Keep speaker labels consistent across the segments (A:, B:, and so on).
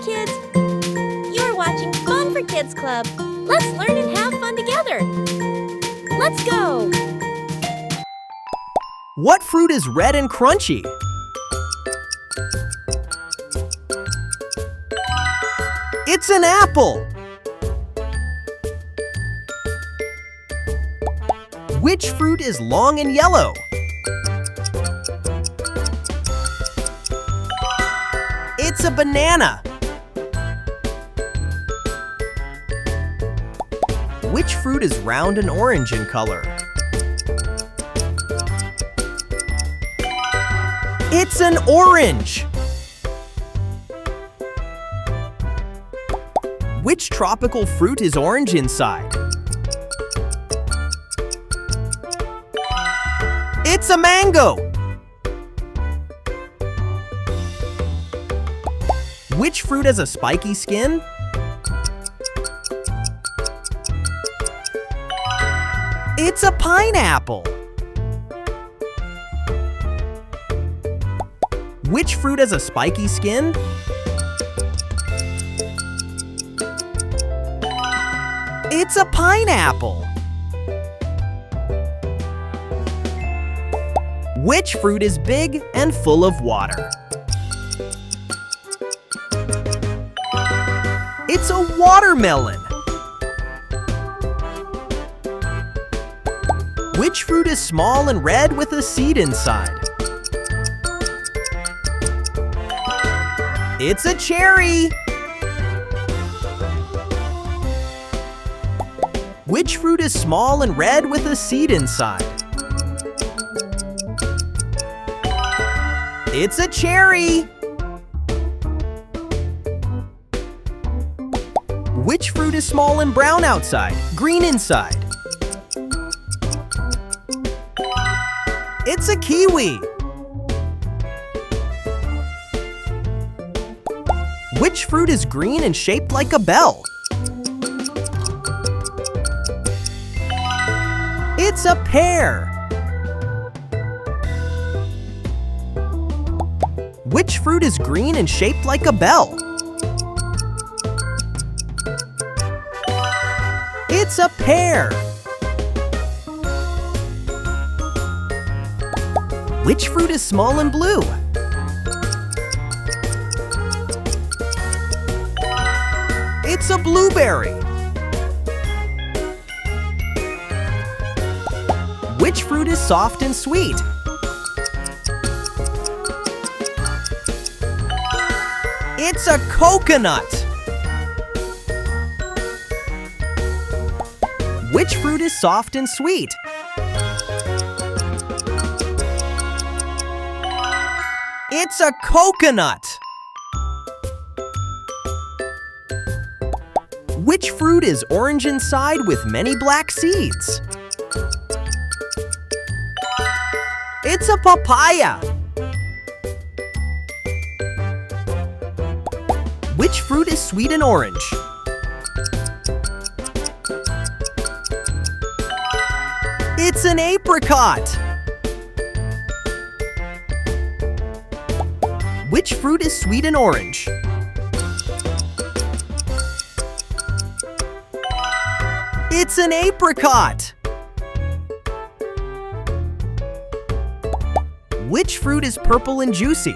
A: kids! You're watching Fun for Kids Club. Let's learn and have fun together. Let's go!
B: What fruit is red and crunchy? It's an apple. Which fruit is long and yellow? It's a banana. Which fruit is round and orange in color? It's an orange. Which tropical fruit is orange inside? It's a mango. Which fruit has a spiky skin? It's a pineapple. Which fruit has a spiky skin? It's a pineapple. Which fruit is big and full of water? It's a watermelon. Which fruit is small and red with a seed inside? It's a cherry. Which fruit is small and red with a seed inside? It's a cherry. Which fruit is small and brown outside, green inside? It's a kiwi. Which fruit is green and shaped like a bell? It's a pear. Which fruit is green and shaped like a bell? It's a pear. Which fruit is small and blue? It's a blueberry. Which fruit is soft and sweet? It's a coconut. Which fruit is soft and sweet? It's a coconut. Which fruit is orange inside with many black seeds? It's a papaya. Which fruit is sweet and orange? It's an apricot. Which fruit is sweet and orange? It's an apricot. Which fruit is purple and juicy?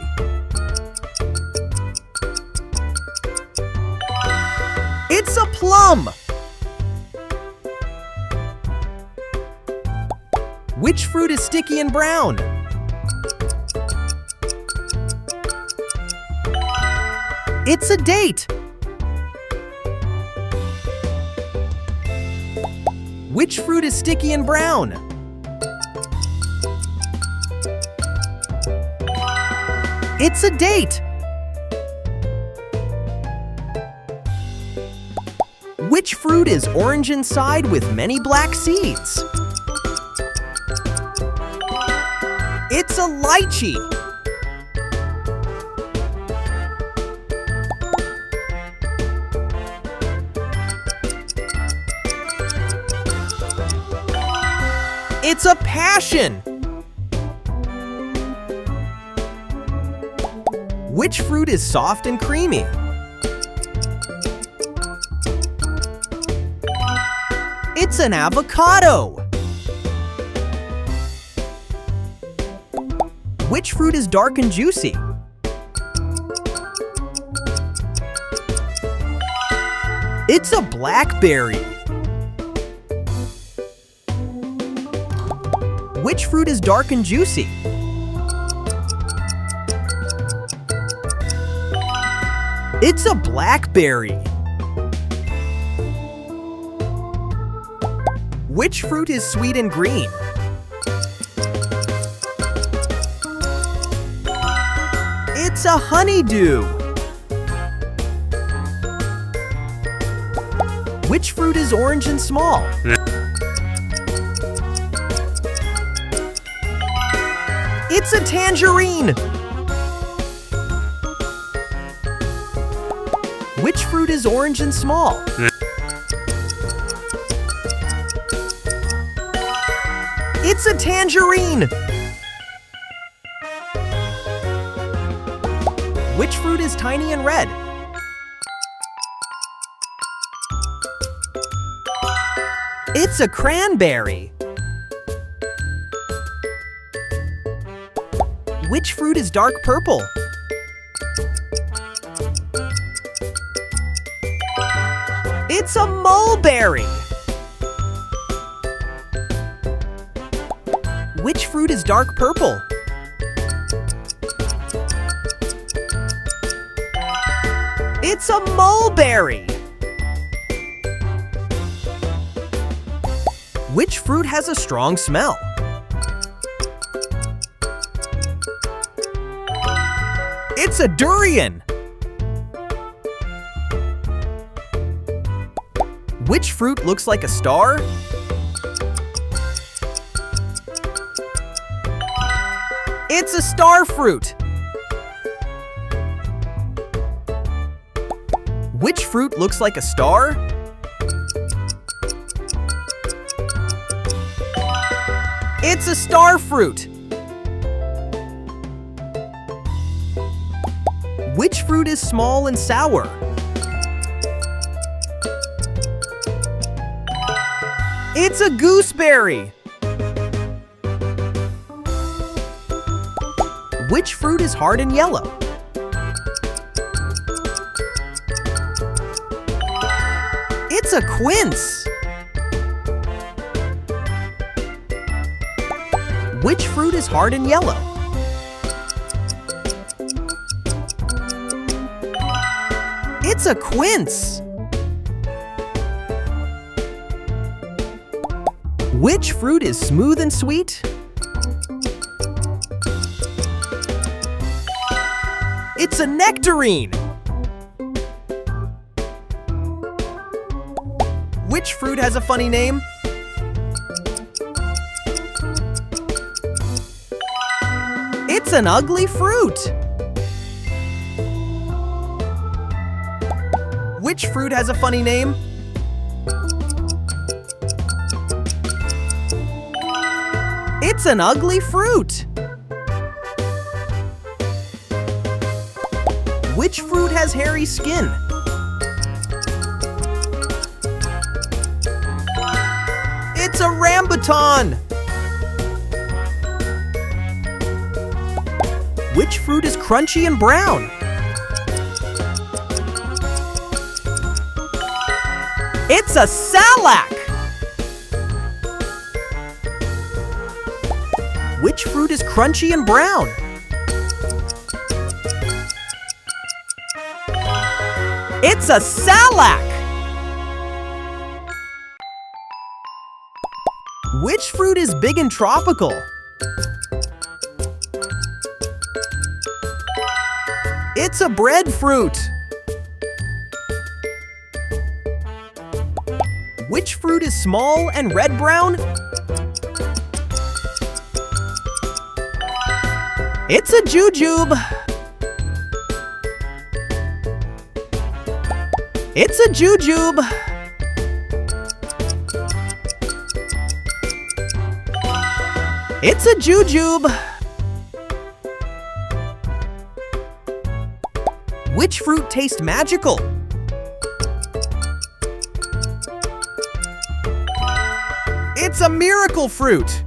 B: It's a plum. Which fruit is sticky and brown? It's a date. Which fruit is sticky and brown? It's a date. Which fruit is orange inside with many black seeds? It's a lychee. It's a passion. Which fruit is soft and creamy? It's an avocado. Which fruit is dark and juicy? It's a blackberry. Which fruit is dark and juicy? It's a blackberry. Which fruit is sweet and green? It's a honeydew. Which fruit is orange and small? It's a tangerine. Which fruit is orange and small? It's a tangerine. Which fruit is tiny and red? It's a cranberry. Which fruit is dark purple? It's a mulberry. Which fruit is dark purple? It's a mulberry. Which fruit has a strong smell? It's a durian. Which fruit looks like a star? It's a star fruit. Which fruit looks like a star? It's a star fruit. Which fruit is small and sour? It's a gooseberry. Which fruit is hard and yellow? It's a quince. Which fruit is hard and yellow? It's a quince. Which fruit is smooth and sweet? It's a nectarine. Which fruit has a funny name? It's an ugly fruit. Which fruit has a funny name? It's an ugly fruit. Which fruit has hairy skin? It's a rambutan. Which fruit is crunchy and brown? It's a salac. Which fruit is crunchy and brown? It's a salac. Which fruit is big and tropical? It's a breadfruit. Which fruit is small and red-brown? It's a jujube. It's a jujube. It's a jujube. Which fruit tastes magical? It's a miracle fruit.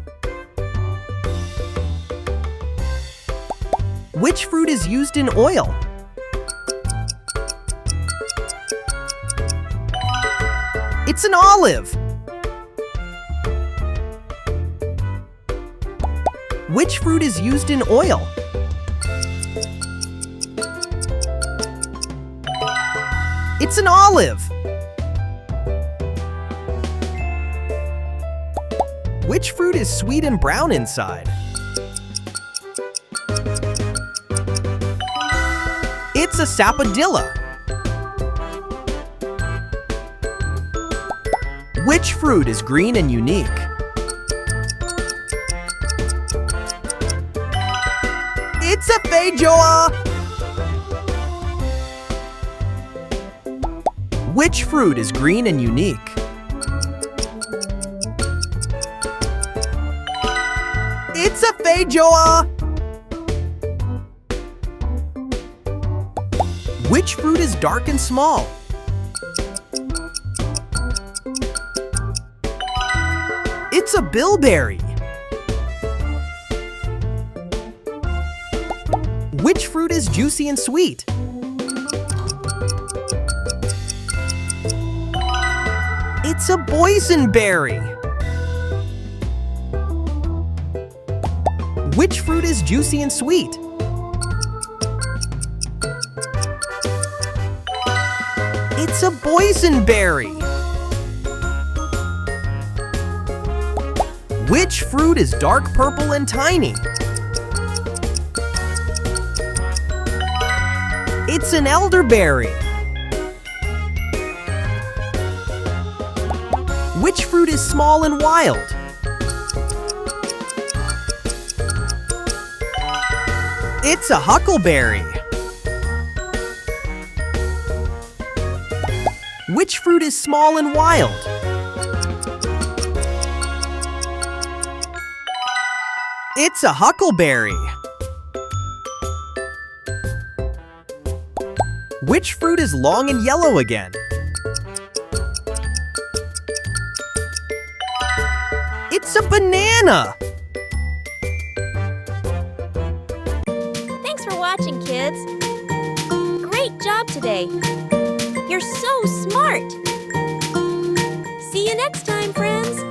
B: Which fruit is used in oil? It's an olive. Which fruit is used in oil? It's an olive. Which fruit is sweet and brown inside? It's a sapodilla. Which fruit is green and unique? It's a feijoa. Which fruit is green and unique? It's a feijoa. Which fruit is dark and small? It's a bilberry. Which fruit is juicy and sweet? It's a boysenberry. Which fruit is juicy and sweet? It's a boysenberry. Which fruit is dark purple and tiny? It's an elderberry. Which fruit is small and wild? It's a huckleberry. Which fruit is small and wild? It's a huckleberry. Which fruit is long and yellow again? It's a banana.
A: Thanks for watching, kids. Great job today. You're so smart. See you next time, friends.